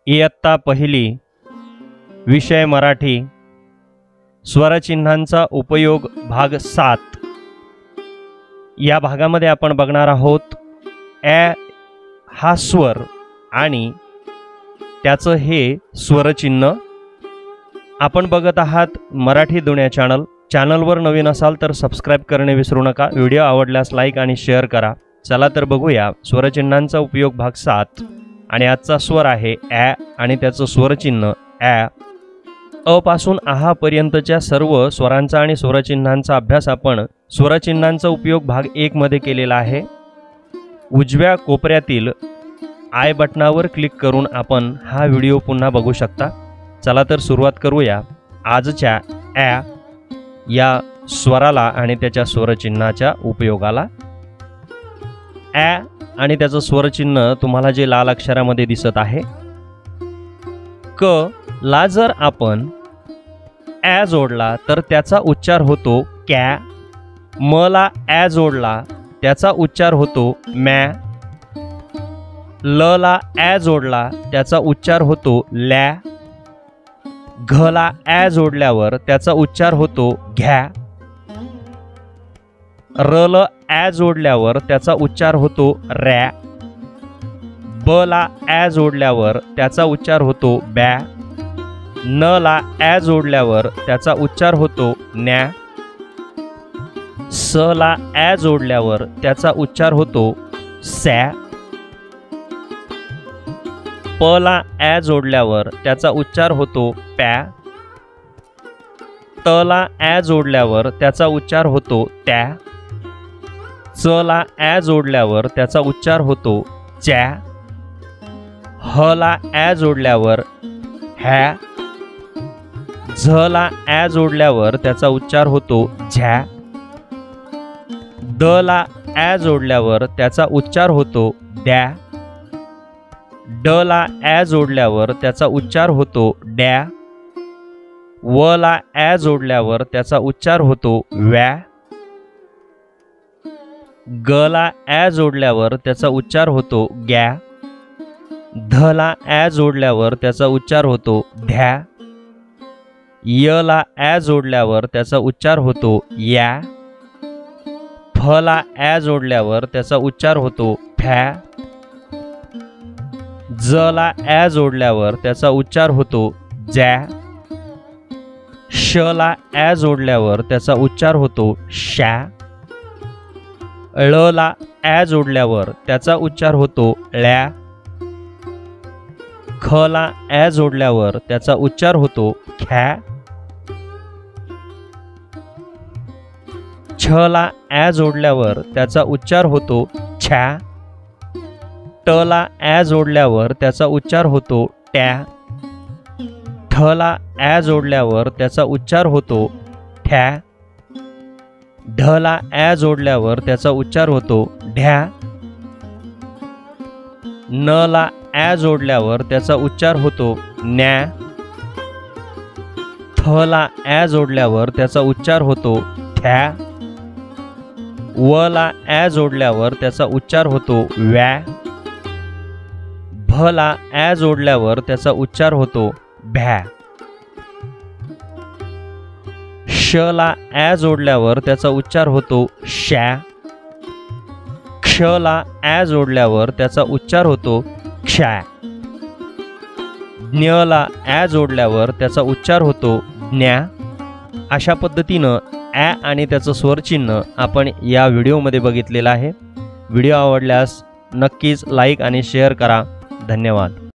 इयत्ता पहिली, विषय मराठी, स्वरचिन्हांचा उपयोग भाग 7। या भागामध्ये आपण बघणार आहोत ए हा स्वर आणि त्याचं हे स्वरचिन्ह। आपण बघत आहात मराठी दुनिया चॅनलवर नवीन असाल तर सबस्क्राइब करणे विसरू नका। व्हिडिओ आवडल्यास लाईक आणि शेअर करा। चला तर बघूया स्वरचिन्हांचा उपयोग भाग 7 आणि आजचा स्वर आहे ए आणि त्याचं स्वरचिन्ह ए। अ पासून आहा पर्यंतच्या सर्व स्वरांचा आणि स्वरचिन्हांचा अभ्यास आपण स्वरचिन्हांचा उपयोग भाग 1 मध्ये केलेला आहे। उजव्या कोपऱ्यातील आय बटनावर क्लिक करून आपण हा व्हिडिओ पुन्हा बघू शकता। चला तर सुरुवात करूया आजच्या ए या स्वराला आणि त्याच्या स्वरचिन्हाच्या उपयोगाला। ए आणि त्याचं स्वरचिन्ह तुम्हाला जे लाल अक्षरामध्ये दिसत आहे, क ला जर आपण ए जोडला तर त्याचा उच्चार होतो कॅ। म ला ए जोडला त्याचा उच्चार होतो मॅ। ल ला ए जोडला त्याचा उच्चार होतो लॅ। घ ला ए जोडल्यावर त्याचा उच्चार होतो घ्या। र ल ए जोडल्यावर त्याचा उच्चार होतो रॅ। ब ला ए जोडल्यावर त्याचा उच्चार होतो बॅ। न ला ए जोडल्यावर त्याचा उच्चार होतो न्या। स ला ए जोडल्यावर त्याचा उच्चार होतो सॅ। प ला ए जोडल्यावर त्याचा उच्चार होतो पॅ। त ला ए जोडल्यावर त्याचा उच्चार होतो त्या। च ला ए जोडल्यावर त्याचा उच्चार होतो च्या। ह ला ए जोडल्यावर ह्या। झ ला ए जोडल्यावर त्याचा उच्चार होतो झ्या। द ला ए जोडल्यावर त्याचा उच्चार होतो द्या। ड ला ए जोडल्यावर त्याचा उच्चार होतो डॅ। व ला ए जोडल्यावर त्याचा उच्चार होतो व्या। ग ला ए जोडल्यावर त्याचा उच्चार होतो ग्या। ध ला ए जोडल्यावर त्याचा उच्चार होतो ध्या। य ला ए जोडल्यावर त्याचा उच्चार होतो या। फ ला ए जोडल्यावर त्याचा उच्चार होतो फॅ। ज ला ए जोडल्यावर त्याचा उच्चार होतो ज्या। श ला ए जोडल्यावर त्याचा उच्चार होतो शा। ळ ला ए जोडल्यावर त्याचा उच्चार होतो ळ्या। ख ला ए जोडल्यावर त्याचा उच्चार होतो ख्या। छ ला ए जोडल्यावर त्याचा उच्चार होतो छ्या। ट ला ए जोडल्यावर त्याचा उच्चार होतो ट्या। ठ ला ए जोडल्यावर त्याचा उच्चार होतो ठ्या। ढ ला ए जोडल्यावर त्याचा उच्चार होतो ढ्या। न ला ए जोडल्यावर त्याचा उच्चार होतो न्या। थ ला ए जोडल्यावर त्याचा उच्चार होतो थ्या। व ला ए जोडल्यावर त्याचा उच्चार होतो व्या। भ ला ए जोडल्यावर त्याचा उच्चार होतो भ्या। श ला ए जोडल्यावर त्याचा उच्चार होतो शा। क्ष ला ए जोडल्यावर त्याचा उच्चार होतो क्षा। ज्ञ ला ए जोडल्यावर त्याचा उच्चार होतो ज्ञा। अशा पद्धतीनं ए आणि त्याचं स्वरचिन्ह आपण या व्हिडिओमध्ये बघितलेलं आहे। व्हिडिओ आवडल्यास नक्कीच लाईक आणि शेअर करा। धन्यवाद।